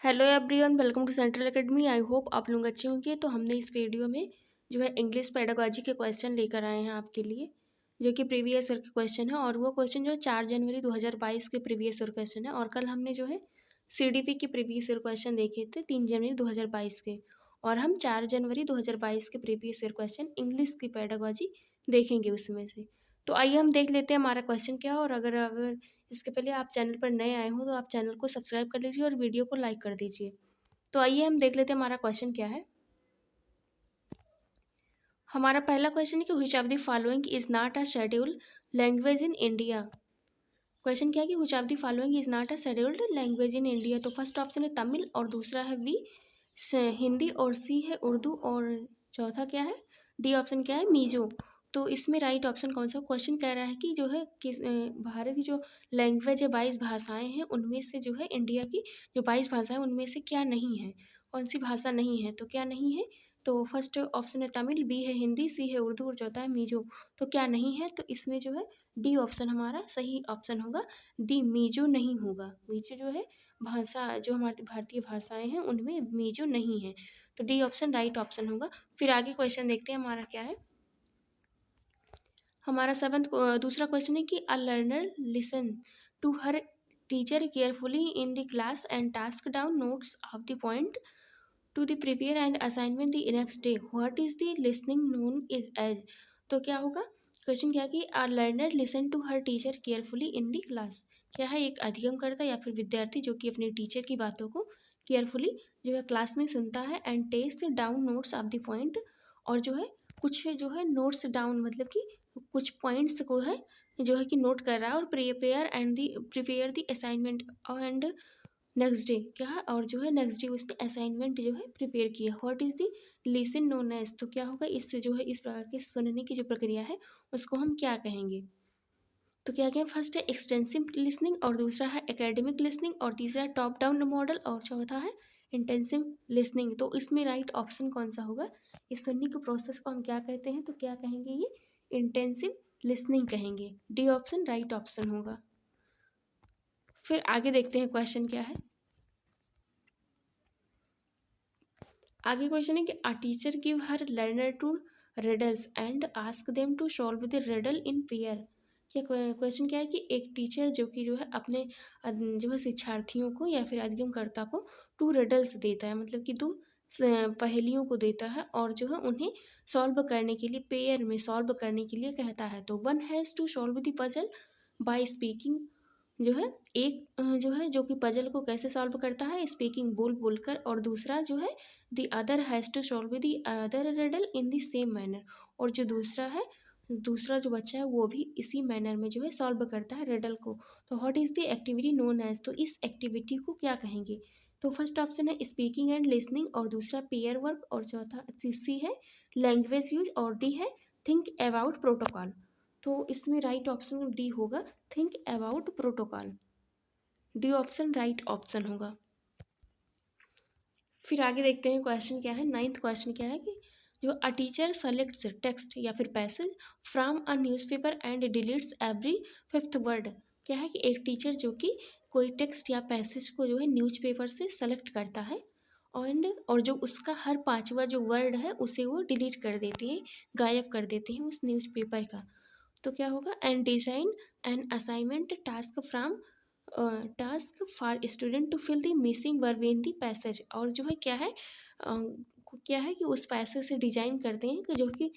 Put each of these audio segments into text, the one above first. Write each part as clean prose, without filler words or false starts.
Hello everyone, welcome to central academy. I hope आप लोग अच्छे होंगे। तो हमने इस वीडियो में जो है इंग्लिश पेडागोजी के क्वेश्चन लेकर आए हैं आपके लिए, जो कि प्रीवियस ईयर के क्वेश्चन है। और वो क्वेश्चन जो 4 जनवरी 2022 के प्रीवियस ईयर क्वेश्चन है। और कल हमने जो है सीडीपी के प्रीवियस ईयर क्वेश्चन देखे थे 3 जनवरी 2022 के। और हम 4 जनवरी 2022 के प्रीवियस ईयर क्वेश्चन इंग्लिश की पेडागोजी देखेंगे उसमें से। तो आइए हम देख लेते हैं हमारा क्वेश्चन क्या है। और अगर अगर इसके पहले आप चैनल पर नए आए हो तो आप चैनल को सब्सक्राइब कर लीजिए और वीडियो को लाइक कर दीजिए। तो आइए हम देख लेते हैं हमारा क्वेश्चन क्या है। हमारा पहला क्वेश्चन है कि which of the following is not a scheduled language in India. Question क्या है कि which of the following is not a scheduled language in India. तो फर्स्ट ऑप्शन है तमिल, और दूसरा है बी हिंदी, और सी है उर्दू, और चौथा क्या है, डी ऑप्शन क्या है, मीजो। तो इसमें राइट ऑप्शन कौन सा। क्वेश्चन कह रहा है कि जो है किस भारत की जो लैंग्वेज है 22 भाषाएं हैं, उनमें से जो है इंडिया की जो 22 भाषाएं उनमें से क्या नहीं है, कौन सी भाषा नहीं है। तो क्या नहीं है, तो फर्स्ट ऑप्शन है तमिल, बी है हिंदी, सी है उर्दू, और चौथा है मीजो। तो क्या नहीं है, तो इसमें जो है डी ऑप्शन हमारा सही ऑप्शन होगा। डी मीजो नहीं होगा। मीजो जो है भाषा, जो हमारी भारतीय भाषाएं हैं उनमें मीजो नहीं है। तो डी ऑप्शन राइट ऑप्शन होगा। फिर आगे क्वेश्चन देखते हैं हमारा क्या है। हमारा दूसरा क्वेश्चन है कि a learner listen to her teacher carefully in the class and task down notes of the point to the prepare and assignment the next day. What is the listening known is as. तो क्या होगा, question क्या है कि are learner listen to her teacher carefully in the class. क्या है, एक अधिगमकर्ता या फिर विद्यार्थी जो कि अपने टीचर की बातों को केयरफुली जो है क्लास में सुनता है, and takes down notes of the point, और जो है कुछ जो है नोट्स डाउन मतलब कि कुछ पॉइंट्स को है जो है कि नोट कर रहा है, और prepare the assignment and next day क्या है, और जो है नेक्स्ट डे उसने असाइनमेंट जो है प्रिपेयर किया। What is the listen known as. तो क्या होगा, इससे जो है इस प्रकार के सुनने की जो प्रक्रिया है उसको हम क्या कहेंगे। तो क्या कहें, फर्स्ट है एक्सटेंसिव लिसनिंग, और दूसरा है एकेडमिक लिसनिंग, और तीसरा है टॉप डाउन मॉडल, और चौथा है इंटेंसिव लिसनिंग। तो इसमें राइट ऑप्शन कौन सा होगा। इस सुनने के प्रोसेस को हम क्या कहते हैं, तो क्या कहेंगे, ये इंटेंसिव लिसनिंग कहेंगे। डी ऑप्शन राइट ऑप्शन होगा। फिर आगे देखते हैं क्वेश्चन क्या है। आगे क्वेश्चन है कि a teacher give her learner two riddles and ask them to solve the riddle in pair. क्या क्वेश्चन क्या है कि एक टीचर जो कि जो है अपने जो है शिक्षार्थियों को या फिर अधिगमकर्ता को टू रिडल्स देता है, मतलब कि दो पहेलियों को देता है, और जो है उन्हें सॉल्व करने के लिए पेयर में सॉल्व करने के लिए कहता है। तो one has to solve the puzzle by speaking, जो है एक जो है जो कि पजल को कैसे सॉल्व करता है, स्पीकिंग बोल बोलकर, और दूसरा जो है the other has to solve the other riddle in the same manner, और जो दूसरा जो बच्चा है वो भी इसी मैनर में जो है सॉल्व करता है रिडल को। तो what is the activity known as. तो इस एक्टिविटी को क्या कहेंगे। तो फर्स्ट ऑप्शन है स्पीकिंग एंड लिसनिंग, और दूसरा पेयर वर्क, और चौथा सी है लैंग्वेज यूज, और डी है थिंक अबाउट प्रोटोकॉल। तो इसमें राइट ऑप्शन डी होगा, think about protocol. D option right option होगा। फिर आगे देखते हैं क्वेश्चन क्या है। नाइन्थ क्वेश्चन क्या है कि जो अ टीचर सेलेक्ट्स टेक्स्ट या फिर passage from a newspaper and deletes every fifth word. क्या है कि एक टीचर जो कि कोई टेक्स्ट या पैसेज को जो है न्यूज़पेपर से सेलेक्ट करता है, और जो उसका हर पांचवा जो वर्ड है उसे वो डिलीट कर देते हैं, गायब कर देते हैं उस न्यूज़पेपर का। तो क्या होगा, and design an assignment task for student to fill the missing verb in the passage. और जो है क्या है क्या है कि उस पैसेज से डिजाइन करते हैं कि जो कि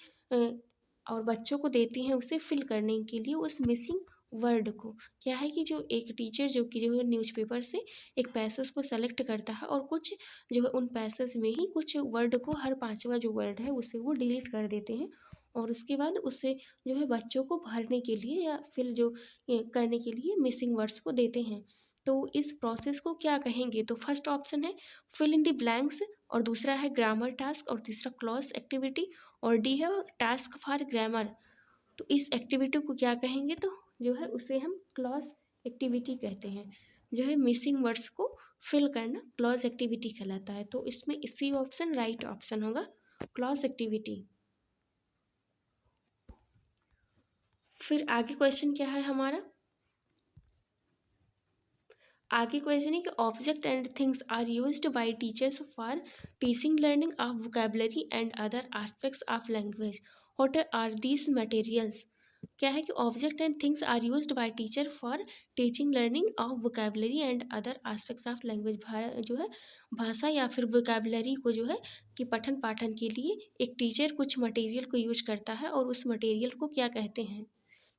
और बच्चों को देते हैं उसे फिल करने के लिए उस मिसिंग वर्ड को। क्या है कि जो एक टीचर जो कि जो है न्यूज़पेपर से एक पैसेज को सेलेक्ट करता है, और कुछ जो है उन पैसेज में ही कुछ वर्ड को, हर पांचवा जो वर्ड है उसे वो डिलीट कर देते हैं, और उसके बाद उसे जो है बच्चों को भरने के लिए या फिल जो करने के लिए मिसिंग वर्ड्स को देते हैं। तो इस प्रोसेस को क्या कहेंगे। तो फर्स्ट ऑप्शन है फिल इन द ब्लैंक्स, और दूसरा है ग्रामर टास्क, और तीसरा क्लॉज एक्टिविटी, और डी है टास्क फॉर ग्रामर। तो इस एक्टिविटी को क्या कहेंगे, तो जो है उसे हम क्लॉज एक्टिविटी कहते हैं। जो है मिसिंग वर्ड्स को फिल करना क्लॉज एक्टिविटी कहलाता है। तो इसमें इसी ऑप्शन राइट ऑप्शन होगा, क्लॉज एक्टिविटी। फिर आगे क्वेश्चन क्या है हमारा। आगे क्वेश्चन है कि object and things are used by teachers for teaching learning of vocabulary and other aspects of language. What are these materials? क्या है कि object and things are used by teacher for teaching learning of vocabulary and other aspects of language. जो है भाषा या फिर vocabulary को जो है कि पठन पाठन के लिए एक टीचर कुछ मटेरियल को यूज करता है, और उस मटेरियल को क्या कहते हैं?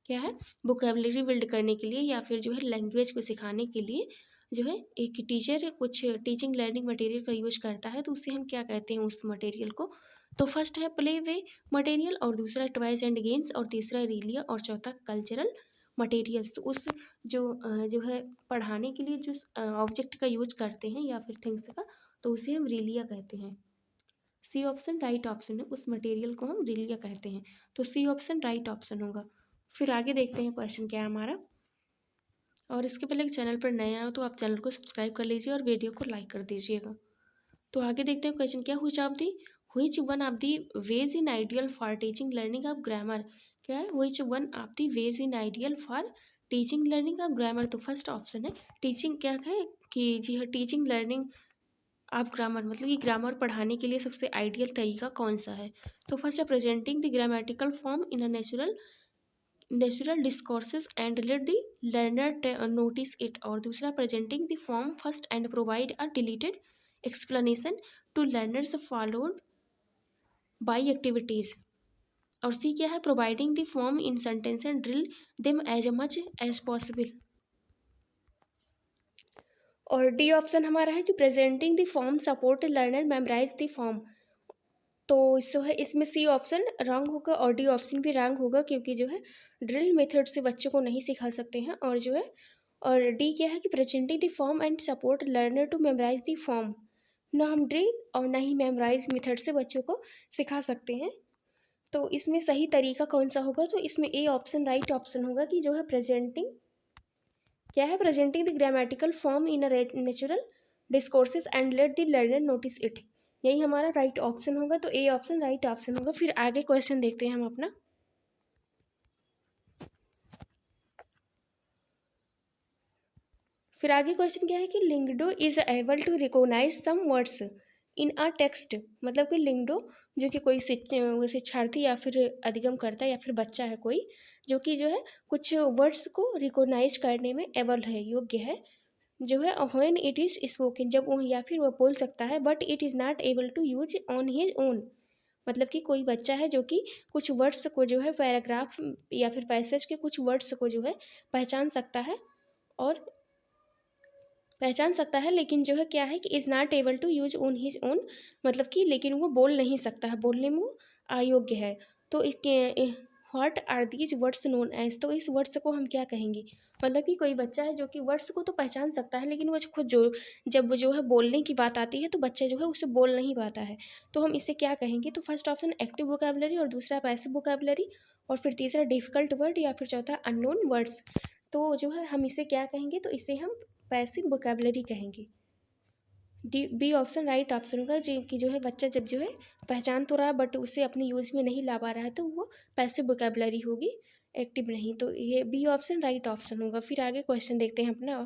क्या है? वोकेबलरी बिल्ड करने के लिए या फिर जो है लैंग्वेज को सिखाने के लिए जो है एक टीचर कुछ टीचिंग लर्निंग मटेरियल का यूज करता है, तो उससे हम क्या कहते हैं उस मटेरियल को? तो फर्स्ट है प्ले वे मटेरियल, और दूसरा टॉयज एंड गेम्स, और तीसरा रीलिया, और चौथा कल्चरल मटेरियल्स। तो उस जो है पढ़ाने के लिए जो ऑब्जेक्ट का यूज करते हैं या फिर थिंग्स का, तो उसे हम रीलिया कहते हैं। सी ऑप्शन राइट ऑप्शन है, उस मटेरियल को हम रीलिया कहते हैं, तो सी ऑप्शन राइट ऑप्शन होगा। फिर आगे देखते हैं क्वेश्चन क्या है हमारा। और इसके पहले चैनल पर नए आए हो तो आप चैनल को सब्सक्राइब कर लीजिए और वीडियो को लाइक कर दीजिएगा। तो आगे देखते हैं क्वेश्चन क्या, which one of the ways in ideal for teaching learning of grammar? क्या है? which one of the ways in ideal for teaching learning of grammar? तो फर्स्ट ऑप्शन है टीचिंग, क्या है कि जी है टीचिंग लर्निंग ऑफ ग्रामर, मतलब कि ग्रामर पढ़ाने के लिए सबसे आइडियल तरीका कौन सा है? तो फर्स्ट है presenting the grammatical form in a natural discourses and let the learner notice it, और दूसरा presenting the form first and provide a deleted explanation to learners followed by activities, और सी क्या है? Providing the form in sentence and drill them as much as possible, और D option हमारा है कि presenting the form support learner memorise the form. तो जो है इसमें सी ऑप्शन रॉन्ग होगा और डी ऑप्शन भी रॉन्ग होगा, क्योंकि जो है ड्रिल मेथड से बच्चों को नहीं सिखा सकते हैं, और जो है और डी क्या है कि presenting the form and support learner to memorise the form. ना हम ड्रिल और ना ही मेमोराइज मेथड से बच्चों को सिखा सकते हैं। तो इसमें सही तरीका कौन सा होगा? तो इसमें ए ऑप्शन राइट ऑप्शन होगा कि जो है प्रेजेंटिंग, क्या है? Presenting the grammatical form in a natural discourses and let the learner notice it, यही हमारा राइट ऑप्शन होगा। तो ए ऑप्शन राइट ऑप्शन होगा। फिर आगे क्वेश्चन देखते हैं हम अपना। फिर आगे क्वेश्चन क्या है कि Lyngdoh is able to recognise some words in a text, मतलब कि लिंगडो जो कि कोई शिक्षार्थी या फिर अधिगम करता है या फिर बच्चा है कोई, जो कि जो है कुछ वर्ड्स को रिकॉग्नाइज करने में एबल है, योग्य है, जो है व्हेन इट इज़ स्पोकन, जब वो या फिर वह बोल सकता है, but it is not able to use on his own, मतलब कि कोई बच्चा है जो कि कुछ वर्ड्स को जो है पैराग्राफ या फिर पैसेज के कुछ वर्ड्स को जो है पहचान सकता है, और लेकिन जो है क्या है कि is not able to use on his own, मतलब कि लेकिन वो बोल नहीं सकता है, बोलने में वो अयोग्य है। तो what are these words known as, तो इस वर्ड्स को हम क्या कहेंगे? मतलब कि कोई बच्चा है जो कि वर्ड्स को तो पहचान सकता है, लेकिन वो खुद जो जब जो है बोलने की बात आती है तो बच्चा जो है उसे बोल नहीं पाता है, तो हम इसे क्या कहेंगे? तो फर्स्ट ऑप्शन एक्टिव वोकैबुलरी, और दूसरा पैसिव वोकैबुलरी, और फिर तीसरा डिफिकल्ट वर्ड, या फिर चौथा अननोन वर्ड्स। तो जो है हम इसे क्या कहेंगे? तो इसे हम पैसिव वोकैबुलरी कहेंगे। D B option right option होगा, जो कि जो है बच्चा जब जो है पहचान तो रहा बट उसे अपने यूज में नहीं ला पा रहा है, तो वो पैसिव वोकैबुलरी होगी, एक्टिव नहीं। तो ये बी ऑप्शन राइट ऑप्शन होगा। फिर आगे क्वेश्चन देखते हैं अपना।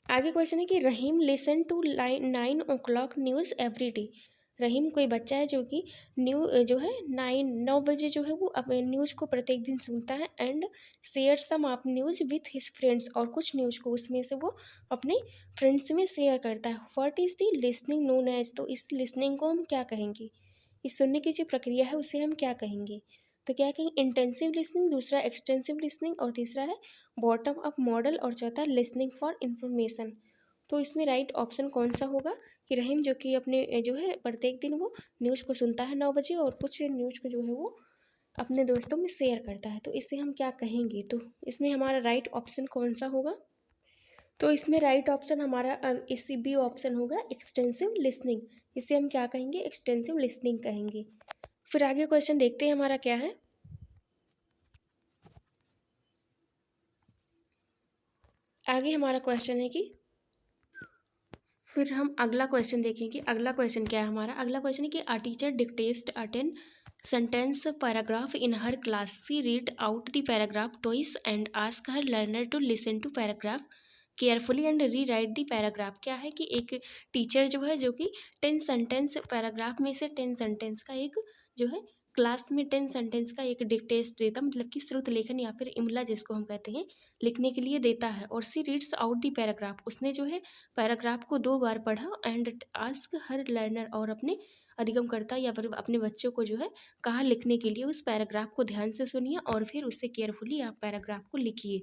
आगे क्वेश्चन है कि Rahim listen to 9 o'clock news every day. Rahim कोई बच्चा है जो कि जो है 9 बजे जो है वो अपने न्यूज़ को प्रत्येक दिन सुनता है, and share some of news with his friends, और कुछ न्यूज़ को उसमें से वो अपने फ्रेंड्स में शेयर करता है। What is the listening known as, तो इस लिसनिंग को हम क्या कहेंगे? इस सुनने की जो प्रक्रिया है उसे हम क्या कहेंगे? तो क्या कहेंगे? इंटेंसिव लिसनिंग, दूसरा एक्सटेंसिव लिसनिंग, और तीसरा है बॉटम अप मॉडल, और चौथा लिसनिंग फॉर इन्फॉर्मेशन। तो इसमें राइट ऑप्शन कौन सा होगा? कि रहीम जो कि अपने जो है प्रत्येक दिन वो न्यूज़ को सुनता है 9 बजे, और कुछ न्यूज़ को जो है वो अपने दोस्तों में शेयर करता है, तो इसे हम क्या कहेंगे? तो इसमें हमारा राइट ऑप्शन कौन सा होगा? तो इसमें राइट ऑप्शन हमारा इस बी ऑप्शन होगा, एक्सटेंसिव लिसनिंग। इसे हम क्या कहेंगे? एक्सटेंसिव लिसनिंग कहेंगे। फिर आगे क्वेश्चन देखते हैं हमारा क्या है। आगे हमारा क्वेश्चन है कि फिर हम अगला क्वेश्चन देखेंगे। अगला क्वेश्चन क्या है हमारा? अगला क्वेश्चन है कि a teacher dictates a 10 sentence paragraph in her class. She read out the paragraph twice and ask her learner to listen to paragraph carefully and re right the paragraph. क्या है कि एक टीचर जो है, जो कि 10 सेंटेंस पैराग्राफ में से 10 सेंटेंस का एक जो है क्लास में 10 सेंटेंस का एक डिक्टेट देता, मतलब कि श्रुत लेखन या फिर इमला जिसको हम कहते हैं, लिखने के लिए देता है। और सी रीड्स आउट दी पैराग्राफ, उसने जो है पैराग्राफ को 2 बार पढ़ा एंड आस्क हर लर्नर, और अपने अधिगमकर्ता या फिर अपने बच्चों को जो है कहा लिखने के लिए उस पैराग्राफ को ध्यान से सुनिए और फिर उससे केयरफुली आप पैराग्राफ को लिखिए।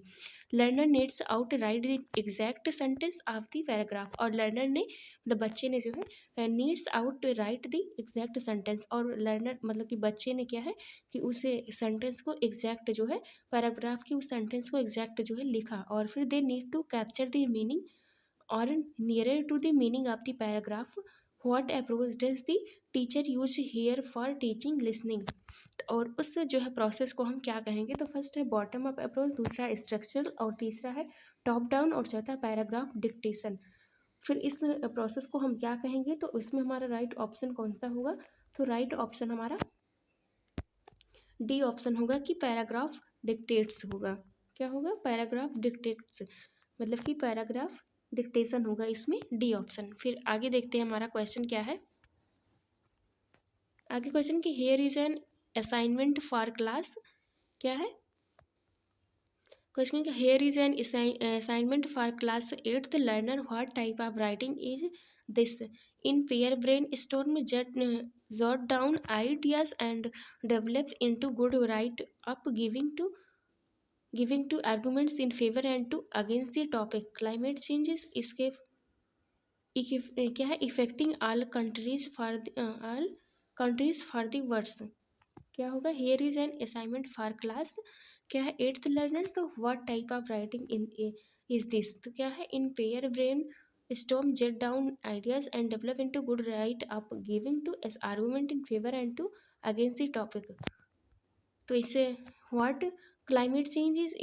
Learner needs out right the exact sentence of the paragraph, और लर्नर ने मतलब बच्चे ने जो है needs out right the exact sentence, और लर्नर मतलब कि बच्चे ने क्या है कि उस सेंटेंस को एग्जैक्ट जो है पैराग्राफ की उस सेंटेंस को एग्जैक्ट जो है लिखा। और फिर they need to capture the meaning और nearer to the meaning of the paragraph. What approach does the teacher use here for teaching listening, और उस जो है प्रोसेस को हम क्या कहेंगे? तो फर्स्ट है बॉटम अप अप्रोच, दूसरा है स्ट्रक्चरल, और तीसरा है टॉप डाउन, और चौथा पैराग्राफ डिक्टेशन। फिर इस प्रोसेस को हम क्या कहेंगे? तो इसमें हमारा राइट ऑप्शन कौन सा होगा? तो राइट ऑप्शन हमारा डी ऑप्शन होगा कि पैराग्राफ डिक्टेट्स होगा। क्या होगा? पैराग्राफ डिक्टेट्स, मतलब कि पैराग्राफ डिक्टेशन होगा इसमें, डी ऑप्शन। फिर आगे देखते हैं हमारा क्वेश्चन क्या है। आगे क्वेश्चन कि hair is an assignment for class. क्या है question? Hair is an assignment for class 8th learner, what type of writing is this? In pair brain storm jot down ideas and develop into good write up, giving to arguments in favor and to against the topic. Climate change is escape क्या है affecting all countries for the words. क्या होगा? Here is an assignment for class क्या है 8th learners, तो what type of writing in is this? तो क्या है in pair brainstorm jot down ideas and develop into good write up, giving two S argument in favour and two against the topic. तो इससे what climate change is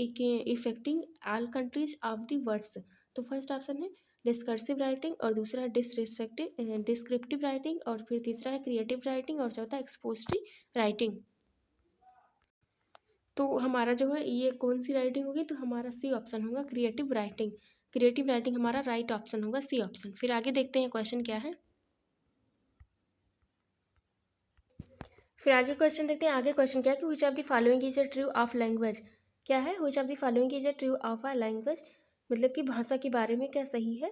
affecting all countries of the words. तो first option है discursive writing, और दूसरा है descriptive writing, और फिर तीसरा है क्रिएटिव राइटिंग, और चौथा एक्सपोजिटरी राइटिंग। तो हमारा जो है ये कौन सी राइटिंग होगी? तो हमारा सी ऑप्शन होगा क्रिएटिव राइटिंग। क्रिएटिव राइटिंग हमारा राइट ऑप्शन होगा, सी ऑप्शन। फिर आगे देखते हैं क्वेश्चन क्या है। फिर आगे क्वेश्चन देखते हैं। आगे क्वेश्चन क्या है कि which of the following is a true of language. क्या है? Which of the following is a true of a language, मतलब कि भाषा के बारे में क्या सही है?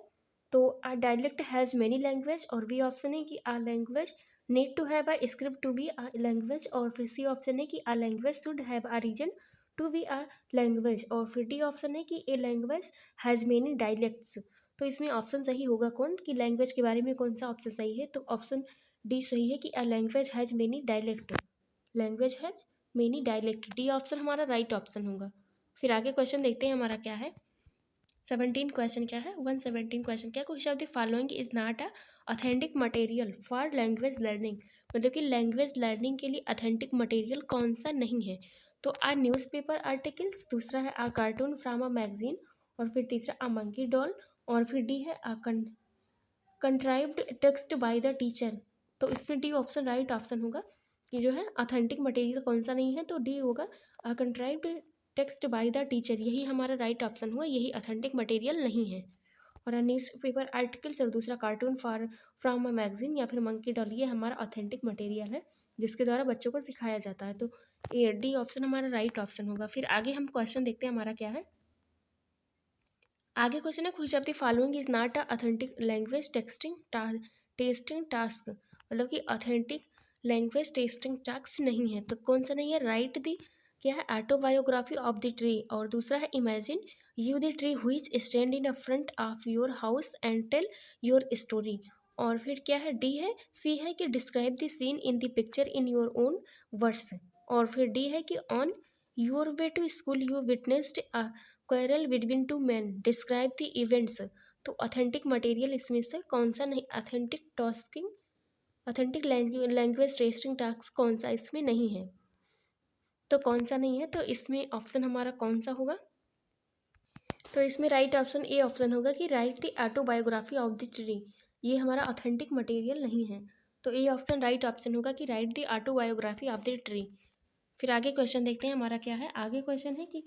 तो a dialect has many language, और बी ऑप्शन है कि a language need to have a script to be a language, और फिर सी ऑप्शन है कि a language should have a region to be a language, और फिर डी ऑप्शन है कि a language has many dialects. तो इसमें ऑप्शन सही होगा कौन, कि लैंग्वेज के बारे में कौन सा ऑप्शन सही है? तो ऑप्शन डी सही है कि a language has many dialect. Language है मेनी डायलेक्ट, डी ऑप्शन हमारा राइट ऑप्शन होगा। फिर आगे क्वेश्चन देखते हैं हमारा क्या है। 17 क्वेश्चन क्या है? 117 क्वेश्चन क्या है? Which of the following is not a authentic material for language learning, मतलब कि लैंग्वेज लर्निंग के लिए ऑथेंटिक मटेरियल कौन सा नहीं है? तो अ न्यूज़पेपर आर्टिकल्स, दूसरा है अ कार्टून फ्रॉम अ मैगजीन, और फिर तीसरा अ मंकी डॉल, और फिर डी है a contrived text by the teacher. तो इसमें डी ऑप्शन राइट ऑप्शन होगा कि जो है ऑथेंटिक मटेरियल कौन सा नहीं है? तो डी होगा contrived text by the teacher, यही हमारा राइट ऑप्शन हुआ, यही ऑथेंटिक मटेरियल नहीं है। और न्यूज़ पेपर आर्टिकल्स और दूसरा cartoon for from a magazine या फिर मंकी डॉल, ये हमारा ऑथेंटिक मटेरियल है जिसके द्वारा बच्चों को सिखाया जाता है। तो ये डी ऑप्शन हमारा राइट ऑप्शन होगा। फिर आगे हम क्वेश्चन देखते हैं हमारा क्या है। आगे क्वेश्चन है which of the following is not a authentic language testing task, मतलब कि ऑथेंटिक लैंग्वेज टेस्टिंग टास्क नहीं है। तो कौन सा नहीं है? राइट द क्या है ऑटोबायोग्राफी ऑफ द ट्री, और दूसरा है imagine you the tree which stand in a front of your house and tell your story, और फिर क्या है? डी है सी है कि describe the scene in the picture in your own words, और फिर डी है कि on your way to school you witnessed quarrel between two man, describe the events. तो ऑथेंटिक मटेरियल इसमें से कौन सा नहीं? ऑथेंटिक लैंग्वेज टेस्टिंग टास्क कौन सा इसमें नहीं है? तो कौन सा नहीं है? तो इसमें ऑप्शन हमारा कौन सा होगा? तो इसमें राइट ऑप्शन ए ऑप्शन होगा कि right the autobiography of the tree. ये हमारा ऑथेंटिक मटेरियल नहीं है, तो ए ऑप्शन राइट ऑप्शन होगा कि right the autobiography of the tree. फिर आगे क्वेश्चन देखते हैं हमारा क्या है। आगे क्वेश्चन है कि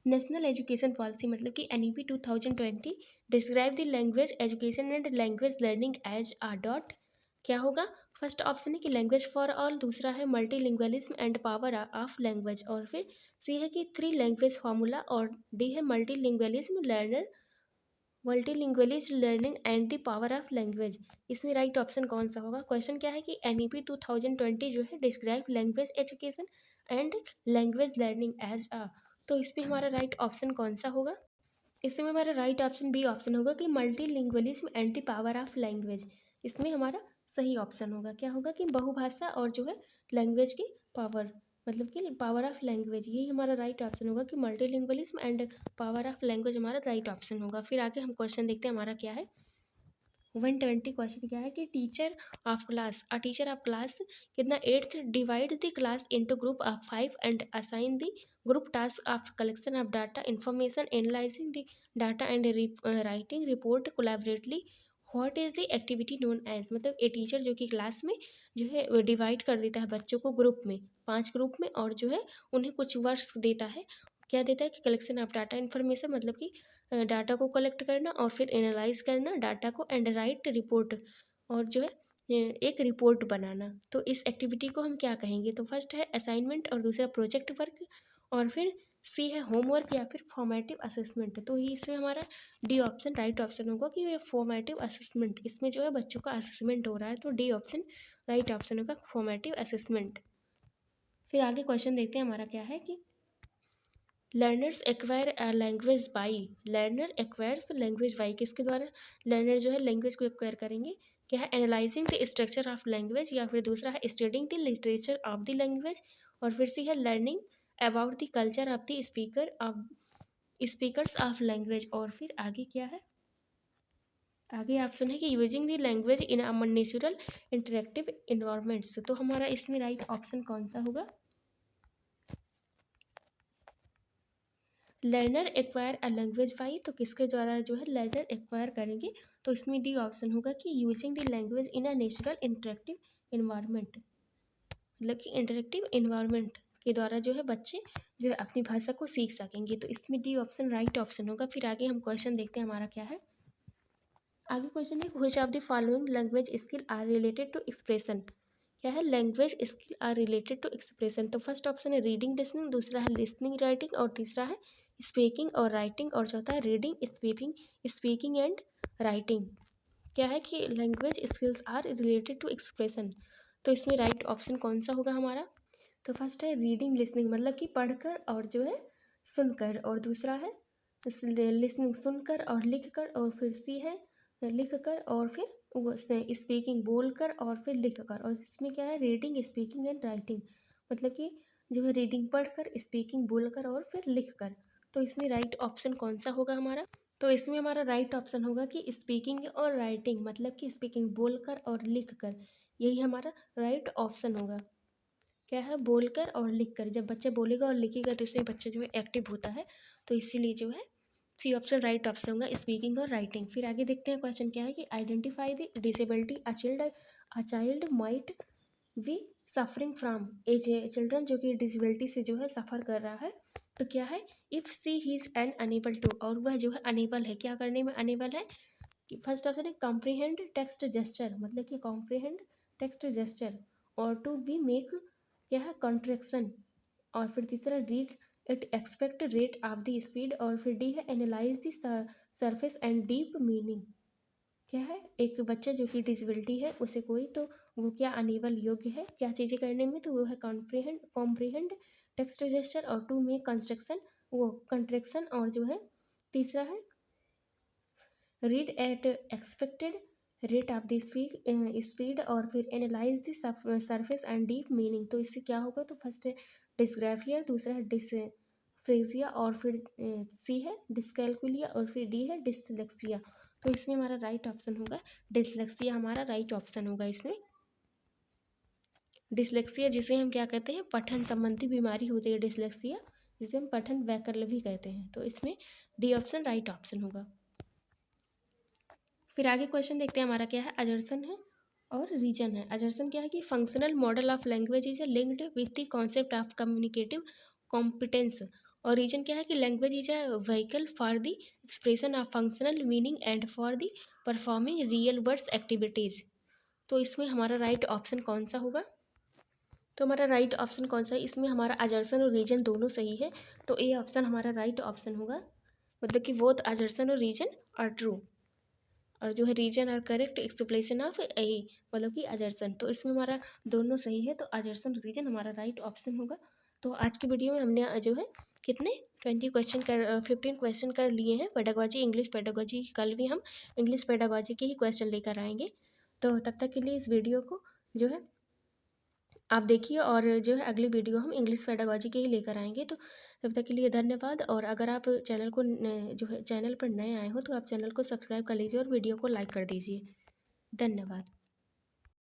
नेशनल एजुकेशन पॉलिसी मतलब कि NEP 2020 describe the language education and language learning as a dot. क्या होगा? फर्स्ट ऑप्शन है कि लैंग्वेज फॉर ऑल, दूसरा है multilingualism and power of language, और फिर सी है कि थ्री लैंग्वेज फार्मूला, और डी है multilingualism learning and the power of language. इसमें राइट ऑप्शन कौन सा होगा? क्वेश्चन क्या है कि NEP 2020 जो है describe language education and language learning as आ, तो इसमें हमारा राइट ऑप्शन कौन सा होगा? इसमें हमारा राइट ऑप्शन बी ऑप्शन होगा कि multilingualism and the power of language. इसमें हमारा सही ऑप्शन होगा। क्या होगा? कि बहुभाषा और जो है लैंग्वेज की पावर, मतलब कि पावर ऑफ लैंग्वेज, यही हमारा राइट ऑप्शन होगा कि multilingualism and power of language हमारा राइट ऑप्शन होगा। फिर आगे हम क्वेश्चन देखते हैं हमारा क्या है। 120 क्वेश्चन क्या है कि teacher of class, a teacher of class कितना eighth divide the class into group of 5 and assign the group task of collection of data information analysing the data and writing report collaboratively, what is the activity known as. मतलब a teacher जो कि class में जो है divide कर देता है बच्चों को ग्रुप में, 5 ग्रुप में, और जो है उन्हें कुछ वर्क्स देता है। क्या देता है? कि कलेक्शन ऑफ डाटा इन्फॉर्मेशन, मतलब कि डाटा को कलेक्ट करना, और फिर एनालाइज करना डाटा को, एंड राइट रिपोर्ट, और जो है एक रिपोर्ट बनाना। तो इस एक्टिविटी को हम क्या कहेंगे? तो फर्स्ट है असाइनमेंट, और दूसरा प्रोजेक्ट वर्क, और फिर सी है होमवर्क या फिर फॉर्मेटिव असेसमेंट। तो ये इसमें हमारा डी ऑप्शन राइट ऑप्शन होगा कि ये फॉर्मेटिव असेसमेंट, इसमें जो है बच्चों का असेसमेंट हो रहा है, तो डी ऑप्शन राइट ऑप्शन होगा फॉर्मेटिव असेसमेंट। फिर आगे क्वेश्चन देखते हैं हमारा क्या है कि learners acquire a language by, learner acquires language by, किसके द्वारा लर्नर जो है लैंग्वेज को एक्वायर करेंगे? क्या है? Analysing the structure of language, या फिर दूसरा है studying the literature of the language, और फिर सी है learning about the culture of the speakers of language, और फिर आगे क्या है? आगे ऑप्शन है कि using the language in a natural interactive environments. तो हमारा इसमें राइट ऑप्शन कौन सा होगा? Learner acquire a language by, तो किसके द्वारा जो है लर्नर एक्वायर करेंगे? तो इसमें डी ऑप्शन होगा कि using the language in a natural interactive environment, मतलब कि इंटरेक्टिव इन्वायरमेंट के द्वारा जो है बच्चे जो है अपनी भाषा को सीख सकेंगे। तो इसमें डी ऑप्शन राइट ऑप्शन होगा। फिर आगे हम क्वेश्चन देखते हैं हमारा क्या है। आगे क्वेश्चन है which of the following language skill are related to expression. क्या है? Language skill are related to expression. तो फर्स्ट ऑप्शन है रीडिंग लिसनिंग, दूसरा है लिसनिंग राइटिंग, और तीसरा है स्पीकिंग और राइटिंग, और चौथा है रीडिंग स्पीकिंग एंड राइटिंग। क्या है? कि language skills are related to expression. तो इसमें राइट ऑप्शन कौन सा होगा हमारा? तो फर्स्ट है रीडिंग लिसनिंग, मतलब कि पढ़कर और जो है सुनकर, और दूसरा है लिसनिंग सुनकर और लिखकर, और फिर सी है लिखकर और फिर वो स्पीकिंग बोलकर और फिर लिखकर, और इसमें क्या है? रीडिंग स्पीकिंग एंड राइटिंग, मतलब कि जो है रीडिंग पढ़कर, स्पीकिंग बोलकर और फिर लिखकर। तो इसमें राइट ऑप्शन कौन सा होगा हमारा? तो इसमें हमारा राइट ऑप्शन होगा कि स्पीकिंग और राइटिंग, मतलब कि स्पीकिंग बोलकर और लिखकर, यही हमारा राइट ऑप्शन होगा। क्या है? बोलकर और लिखकर। जब बच्चा बोलेगा और लिखेगा तो इससे बच्चा जो है एक्टिव होता है, तो इसीलिए जो है सी ऑप्शन राइट ऑप्शन होगा, स्पीकिंग और राइटिंग। फिर आगे देखते हैं क्वेश्चन क्या है कि identify the disability a child might be suffering from, A children जो कि डिसेबिलिटी से जो है सफ़र कर रहा है। तो क्या है? If C he is an unable to, और वह जो है अनेबल है, क्या करने में अनेबल है? कि फर्स्ट ऑप्शन है कॉम्प्रीहेंड टेक्स्ट जेस्चर, मतलब कि कॉम्प्रीहेंड टेक्स्ट जेस्चर, और टू वी मेक क्या है? कॉन्ट्रेक्शन, और फिर तीसरा read it expect rate of the speed, और फिर डी है analyse the surface and deep meaning. क्या है? एक बच्चा जो कि डिसेबिलिटी है उसे कोई, तो वो क्या अनेबल योग्य है क्या चीज़ें करने में? तो वो है कॉम्प्रीहेंड टेक्स्ट जेस्चर, और टू मेक कंस्ट्रक्शन वो कंट्रेक्शन, और जो है तीसरा है read eight expected rate of the speed, और फिर analyse the surface and deep meaning. तो इससे क्या होगा? तो फर्स्ट है डिस्ग्राफिया, दूसरा है डिसफ्रेजिया, और फिर सी है डिस्कैलकुलिया, और फिर डी है डिसलेक्सिया। तो इसमें हमारा राइट ऑप्शन होगा डिसलेक्सिया, हमारा राइट ऑप्शन होगा इसमें। डिसलेक्सिया जिसे हम क्या कहते हैं? पठन संबंधी बीमारी होती है डिसलेक्सिया, जिसे हम पठन वैकल्य भी कहते हैं। तो इसमें डी ऑप्शन राइट ऑप्शन होगा। फिर आगे क्वेश्चन देखते हैं हमारा क्या है, अजर्सन है और रीजन है। अजर्सन क्या है कि functional model of language is linked with the concept of communicative competence. और रीजन क्या है कि language is a vehicle for the expression of functional meaning and for the performing real words activities. तो इसमें हमारा राइट ऑप्शन कौन सा होगा? तो हमारा राइट ऑप्शन कौन सा है? इसमें हमारा अजर्सन और रीजन दोनों सही है, तो ए ऑप्शन हमारा राइट ऑप्शन होगा। मतलब कि बोथ अजर्सन और रीजन आर ट्रू, और जो है reason R correct explanation of A, मतलब कि अजर्सन। तो इसमें हमारा दोनों सही है, तो अजर्सन रीजन हमारा राइट ऑप्शन होगा। तो आज की वीडियो में हमने जो है कितने 15 क्वेश्चन कर लिए हैं पेडागोजी, इंग्लिश पेडागोजी। कल भी हम इंग्लिश पेडागोजी के ही क्वेश्चन लेकर आएंगे। तो तब तक के लिए इस वीडियो को जो है आप देखिए, और जो है अगली वीडियो हम इंग्लिश पेडागोजी के ही लेकर आएंगे। तो तब तक के लिए धन्यवाद। और अगर आप चैनल को जो है चैनल पर नए आए हो तो आप चैनल को सब्सक्राइब कर लीजिए और वीडियो को लाइक कर दीजिए। धन्यवाद।